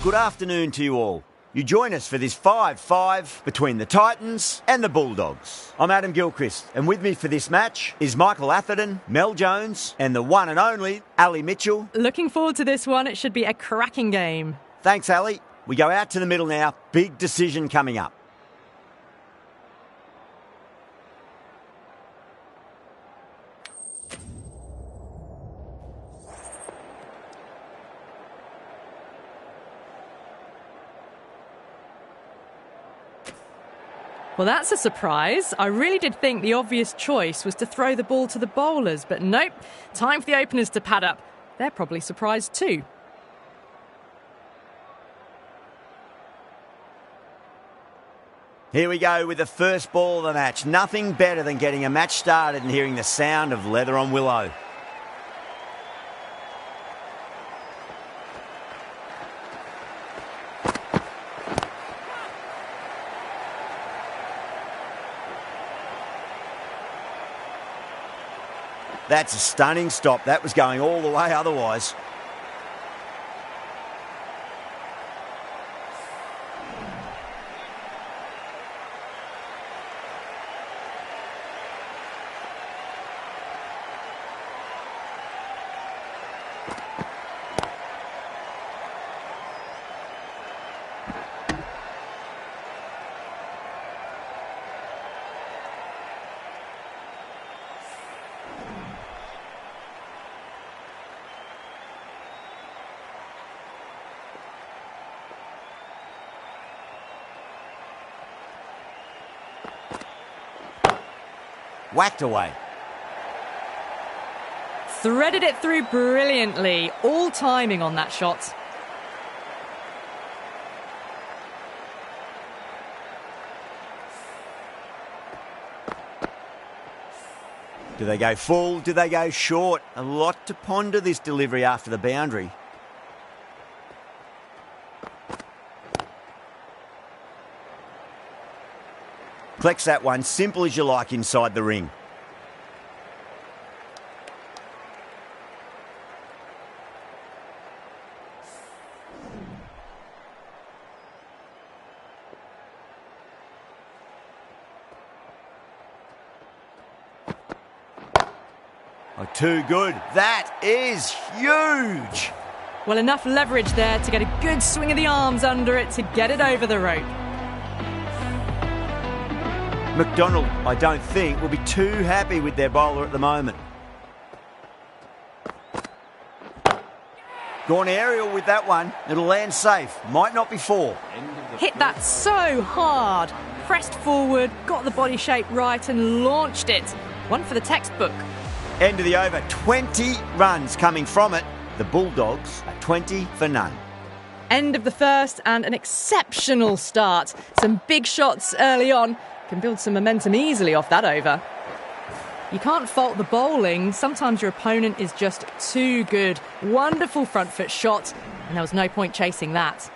Good afternoon to you all. You join us for this 5-5 between the Titans and the Bulldogs. I'm Adam Gilchrist, and with me for this match is Michael Atherton, Mel Jones, and the one and only Ali Mitchell. Looking forward to this one. It should be a cracking game. Thanks, Ali. We go out to the middle now. Big decision coming up. Well, that's a surprise. I really did think the obvious choice was to throw the ball to the bowlers, but nope. Time for the openers to pad up. They're probably surprised too. Here we go with the first ball of the match. Nothing better than getting a match started and hearing the sound of leather on willow. That's a stunning stop. That was going all the way otherwise. Whacked away. Threaded it through brilliantly. All timing on that shot. Do they go full? Do they go short? A lot to ponder this delivery after the boundary. Collects that one, simple as you like inside the ring. Oh, too good. That is huge. Well, enough leverage there to get a good swing of the arms under it to get it over the rope. McDonald, I don't think, will be too happy with their bowler at the moment. Gone aerial with that one. It'll land safe. Might not be four. Hit that so hard. Pressed forward, got the body shape right and launched it. One for the textbook. End of the over. 20 runs coming from it. The Bulldogs are 20 for none. End of the first and an exceptional start. Some big shots early on. Can build some momentum easily off that over. You can't fault the bowling. Sometimes your opponent is just too good. Wonderful front foot shot, and there was no point chasing that.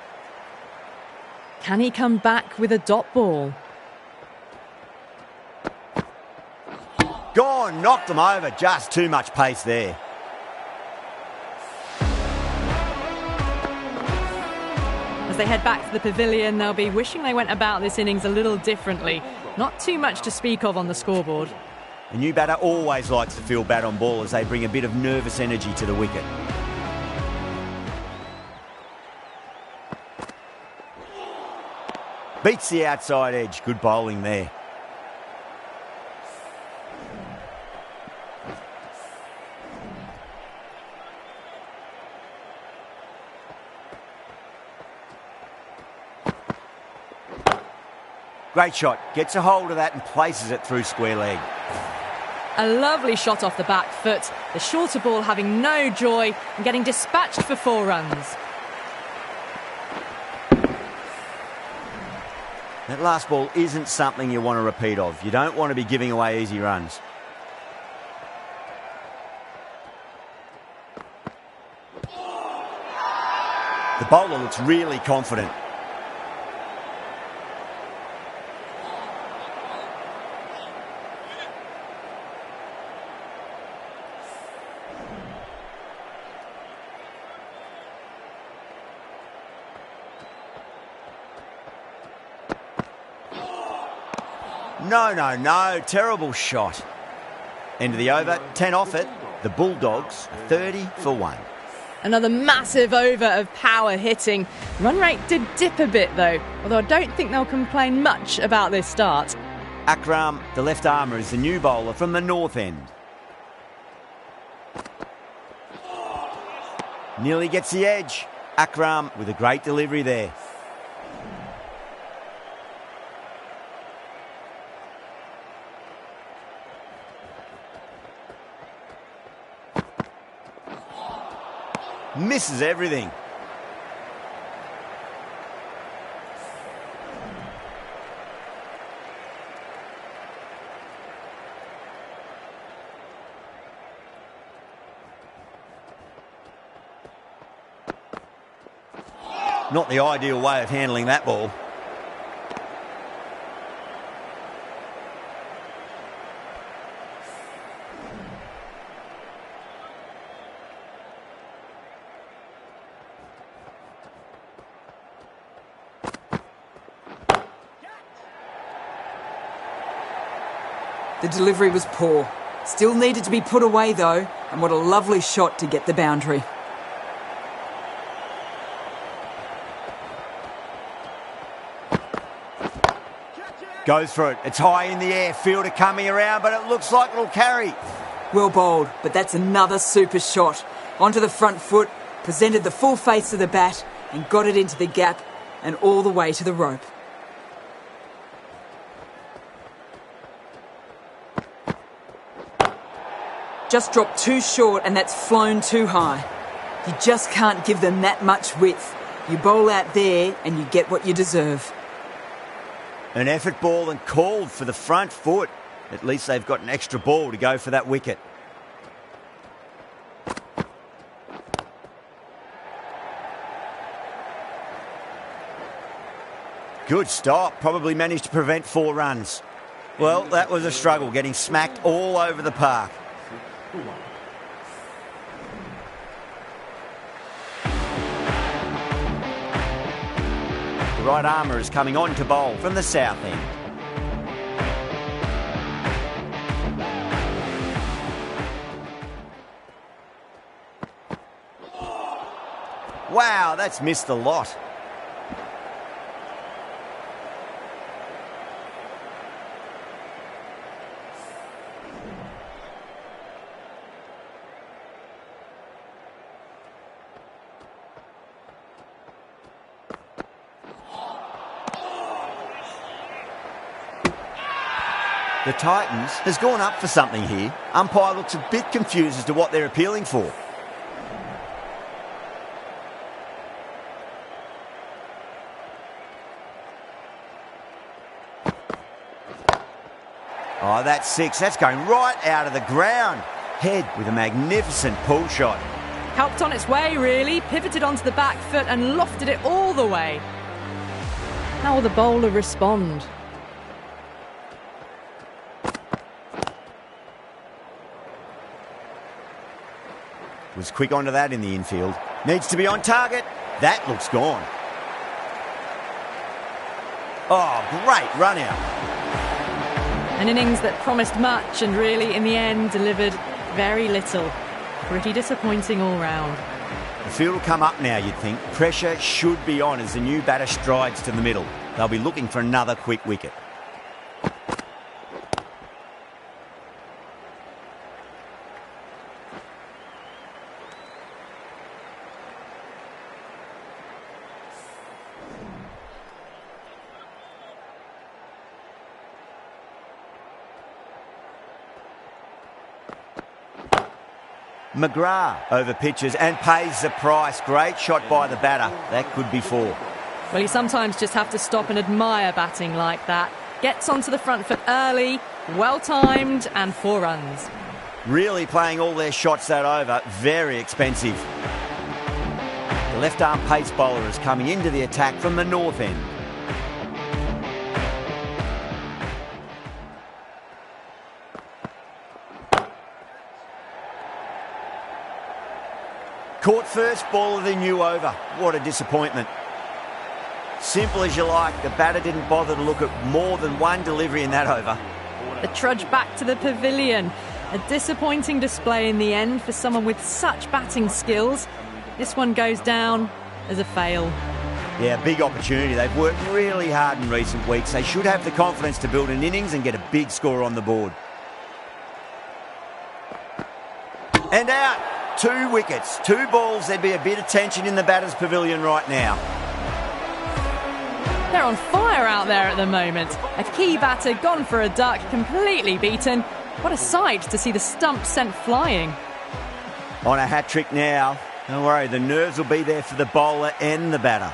Can he come back with a dot ball? Gone, knocked them over. Just too much pace there. As they head back to the pavilion, they'll be wishing they went about this innings a little differently. Not too much to speak of on the scoreboard. A new batter always likes to feel bat on ball as they bring a bit of nervous energy to the wicket. Beats the outside edge. Good bowling there. Great shot. Gets a hold of that and places it through square leg. A lovely shot off the back foot. The shorter ball having no joy and getting dispatched for 4 runs. That last ball isn't something you want to repeat of. You don't want to be giving away easy runs. The bowler looks really confident. No. Terrible shot. End of the over, 10 off it. The Bulldogs are 30 for 1. Another massive over of power hitting. Run rate did dip a bit though, although I don't think they'll complain much about this start. Akram, the left armour, is the new bowler from the north end. Nearly gets the edge. Akram with a great delivery there. Misses everything. Not the ideal way of handling that ball. The delivery was poor. Still needed to be put away though, and what a lovely shot to get the boundary. Goes for it. It's high in the air. Fielder coming around, but it looks like it'll carry. Well bowled, but that's another super shot. Onto the front foot, presented the full face of the bat, and got it into the gap, and all the way to the rope. Just dropped too short, and that's flown too high. You just can't give them that much width. You bowl out there, and you get what you deserve. An effort ball and called for the front foot. At least they've got an extra ball to go for that wicket. Good stop. Probably managed to prevent 4 runs. Well, that was a struggle, getting smacked all over the park. The right armour is coming on to bowl from the south end. Wow, that's missed a lot. The Titans has gone up for something here. Umpire looks a bit confused as to what they're appealing for. Oh, that's 6. That's going right out of the ground. Head with a magnificent pull shot. Helped on its way, really. Pivoted onto the back foot and lofted it all the way. How will the bowler respond? Was quick onto that in the infield. Needs to be on target. That looks gone. Oh, great run out. An innings that promised much and really, in the end, delivered very little. Pretty disappointing all round. The field will come up now, you'd think. Pressure should be on as the new batter strides to the middle. They'll be looking for another quick wicket. McGrath over pitches and pays the price. Great shot by the batter. That could be 4. Well, you sometimes just have to stop and admire batting like that. Gets onto the front foot early, well-timed, and 4 runs. Really playing all their shots that over. Very expensive. The left-arm pace bowler is coming into the attack from the north end. Caught first ball of the new over. What a disappointment. Simple as you like, the batter didn't bother to look at more than one delivery in that over. The trudge back to the pavilion. A disappointing display in the end for someone with such batting skills. This one goes down as a fail. Yeah, big opportunity. They've worked really hard in recent weeks. They should have the confidence to build an innings and get a big score on the board. And out. 2 wickets, 2 balls. There'd be a bit of tension in the batter's pavilion right now. They're on fire out there at the moment. A key batter gone for a duck, completely beaten. What a sight to see the stump sent flying. On a hat-trick now. Don't worry, the nerves will be there for the bowler and the batter.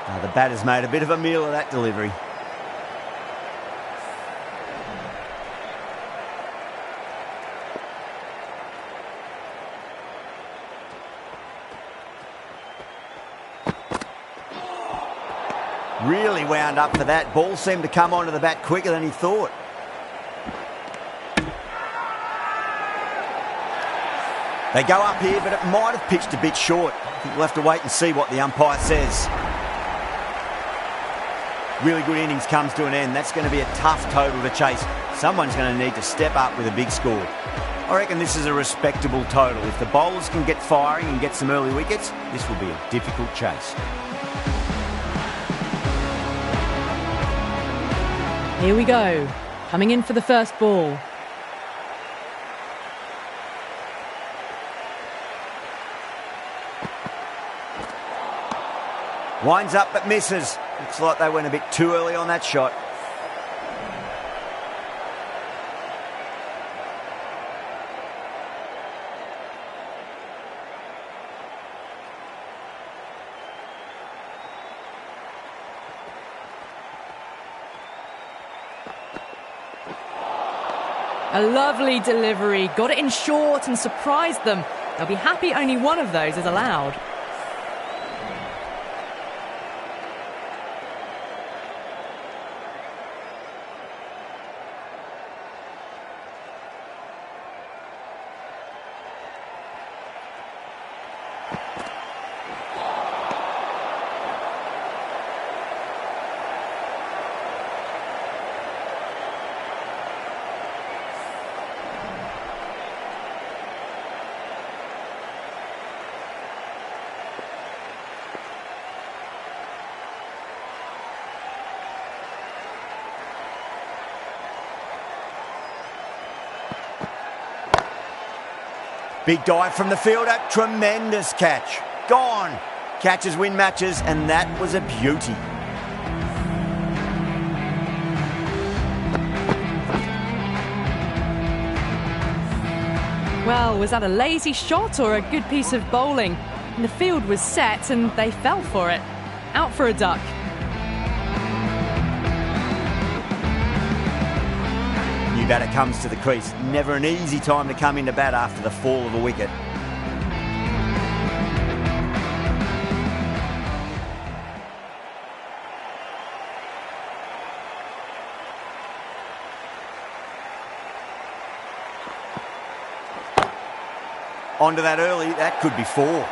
Now, the batter's made a bit of a meal of that delivery. Really wound up for that. Ball seemed to come onto the bat quicker than he thought. They go up here, but it might have pitched a bit short. I think we'll have to wait and see what the umpire says. Really good innings comes to an end. That's going to be a tough total to chase. Someone's going to need to step up with a big score. I reckon this is a respectable total. If the bowlers can get firing and get some early wickets, this will be a difficult chase. Here we go. Coming in for the first ball. Winds up but misses. Looks like they went a bit too early on that shot. A lovely delivery. Got it in short and surprised them. They'll be happy only one of those is allowed. Big dive from the fielder, tremendous catch. Gone. Catches win matches, and that was a beauty. Well, was that a lazy shot or a good piece of bowling? And the field was set and they fell for it. Out for a duck. New batter comes to the crease. Never an easy time to come into bat after the fall of a wicket. Onto that early, that could be 4. Well,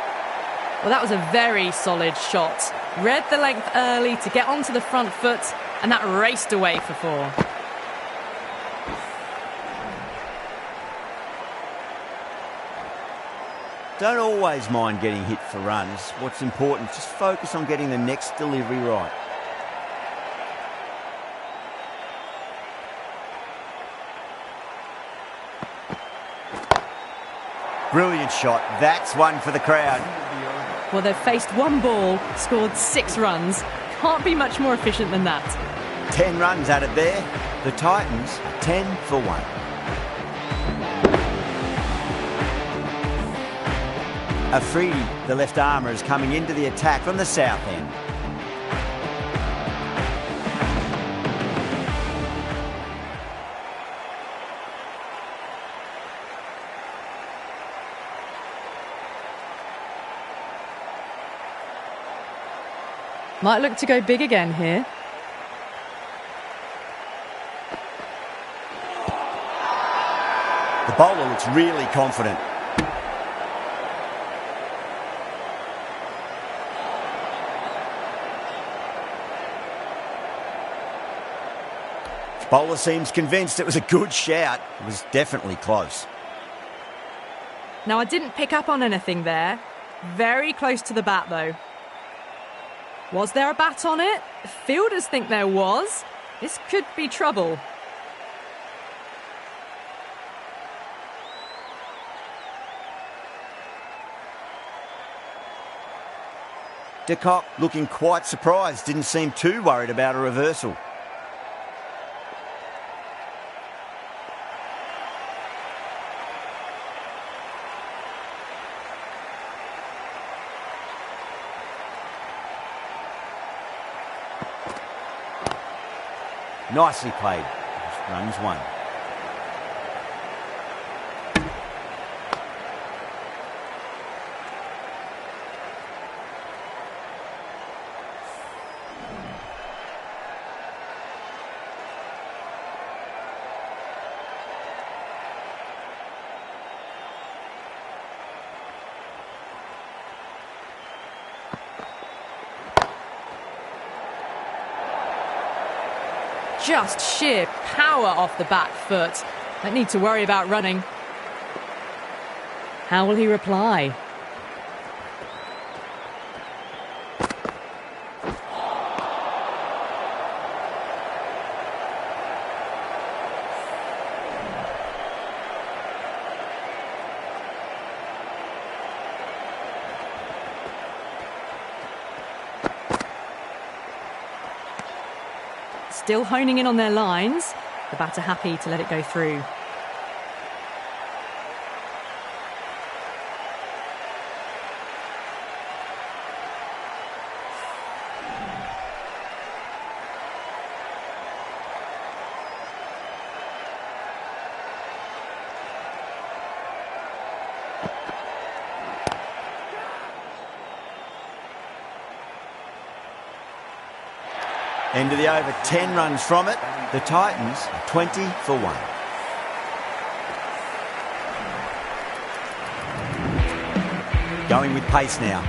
that was a very solid shot. Read the length early to get onto the front foot, and that raced away for 4. Don't always mind getting hit for runs. What's important, just focus on getting the next delivery right. Brilliant shot. That's one for the crowd. Well, they've faced one ball, scored 6 runs. Can't be much more efficient than that. 10 runs added there. The Titans are 10 for 1. Afridi, the left armour, is coming into the attack from the south end. Might look to go big again here. The bowler looks really confident. Bowler seems convinced it was a good shout. It was definitely close. Now, I didn't pick up on anything there. Very close to the bat, though. Was there a bat on it? Fielders think there was. This could be trouble. De Kock looking quite surprised, didn't seem too worried about a reversal. Nicely played. Runs one. Just sheer power off the back foot. Don't need to worry about running. How will he reply? Still honing in on their lines. The batter happy to let it go through. End of the over, 10 runs from it. The Titans are 20 for 1. Going with pace now.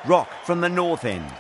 Rock from the north end.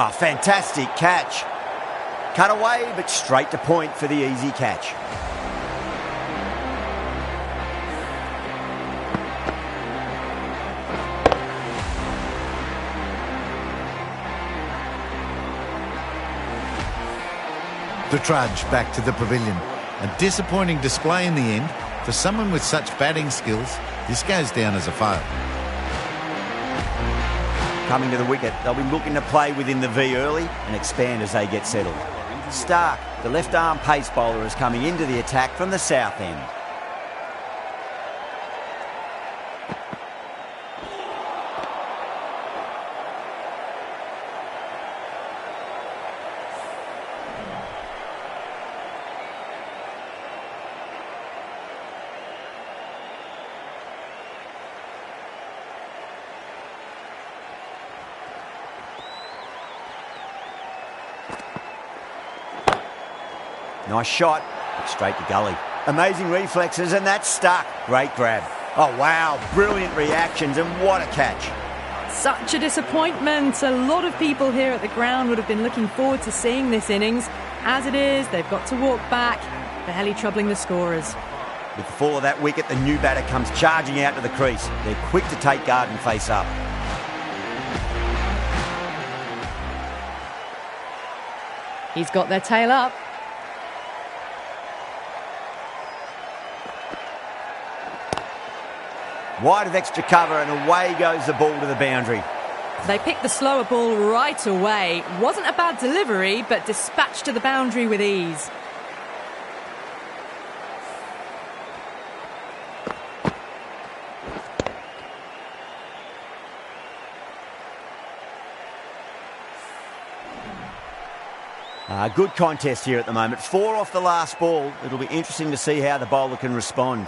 Oh, fantastic catch. Cut away, but straight to point for the easy catch. The trudge back to the pavilion. A disappointing display in the end. For someone with such batting skills, this goes down as a fail. coming to the wicket. They'll be looking to play within the V early and expand as they get settled. Stark, the left-arm pace bowler, is coming into the attack from the south end. Nice shot, but straight to gully. Amazing reflexes, and that's stuck. Great grab. Oh, wow, brilliant reactions, and what a catch. Such a disappointment. A lot of people here at the ground would have been looking forward to seeing this innings. As it is, they've got to walk back, barely troubling the scorers. With the fall of that wicket, the new batter comes charging out to the crease. They're quick to take guard and face up. He's got their tail up. Wide of extra cover, and away goes the ball to the boundary. They picked the slower ball right away. Wasn't a bad delivery, but dispatched to the boundary with ease. Good contest here at the moment. 4 off the last ball. It'll be interesting to see how the bowler can respond.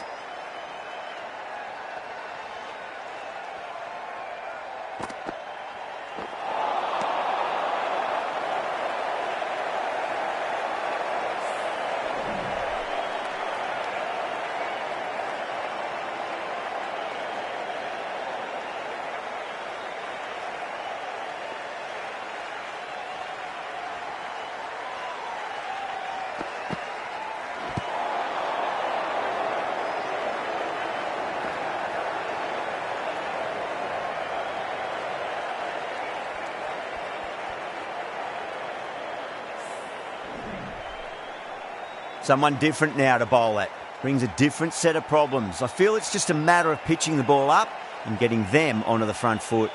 Someone different now to bowl at. Brings a different set of problems. I feel it's just a matter of pitching the ball up and getting them onto the front foot.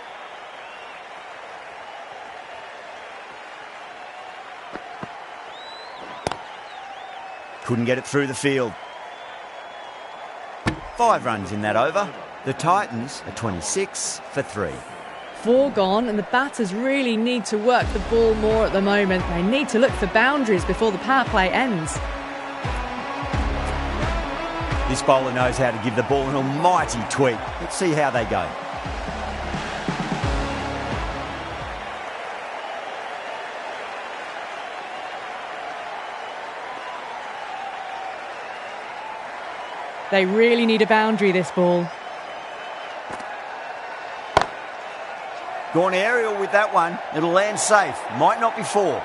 Couldn't get it through the field. 5 runs in that over. The Titans are 26 for 3. 4 gone, and the batters really need to work the ball more at the moment. They need to look for boundaries before the power play ends. This bowler knows how to give the ball an almighty tweak. Let's see how they go. They really need a boundary, this ball. Gone aerial with that one. It'll land safe. Might not be 4.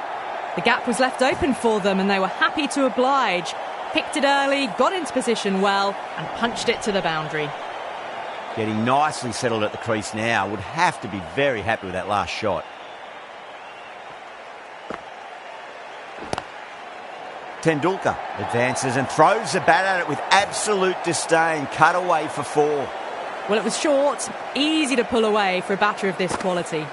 The gap was left open for them, and they were happy to oblige. Picked it early, got into position well, and punched it to the boundary. Getting nicely settled at the crease now. Would have to be very happy with that last shot. Tendulkar advances and throws the bat at it with absolute disdain. Cut away for 4. Well, it was short, easy to pull away for a batter of this quality.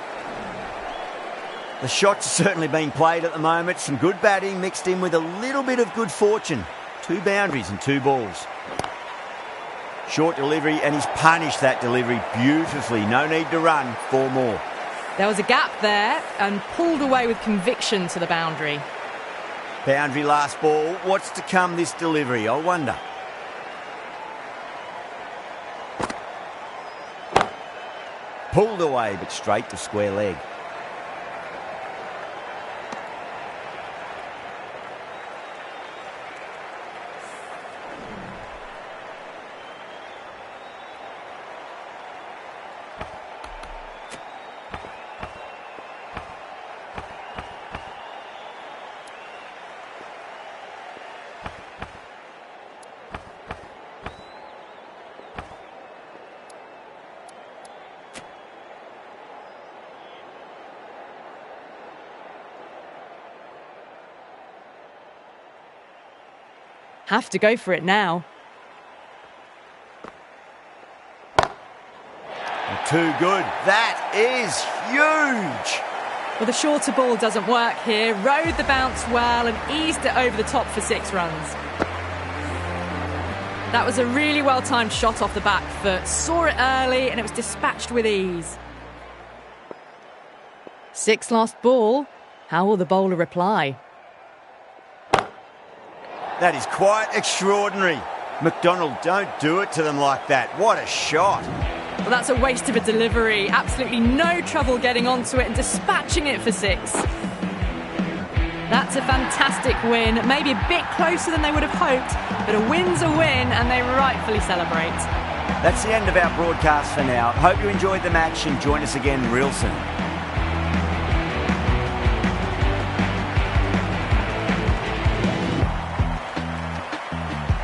The shots are certainly being played at the moment. Some good batting mixed in with a little bit of good fortune. 2 boundaries and 2 balls. Short delivery, and he's punished that delivery beautifully. No need to run. 4 more. There was a gap there and pulled away with conviction to the boundary. Boundary last ball. What's to come this delivery, I wonder. Pulled away, but straight to square leg. Have to go for it now. too good. That is huge. Well, the shorter ball doesn't work here. Rode the bounce well and eased it over the top for 6 runs. That was a really well-timed shot off the back foot. Saw it early and it was dispatched with ease. 6th last ball. How will the bowler reply? That is quite extraordinary. McDonald, don't do it to them like that. What a shot. Well, that's a waste of a delivery. Absolutely no trouble getting onto it and dispatching it for 6. That's a fantastic win. Maybe a bit closer than they would have hoped, but a win's a win and they rightfully celebrate. That's the end of our broadcast for now. Hope you enjoyed the match and join us again real soon.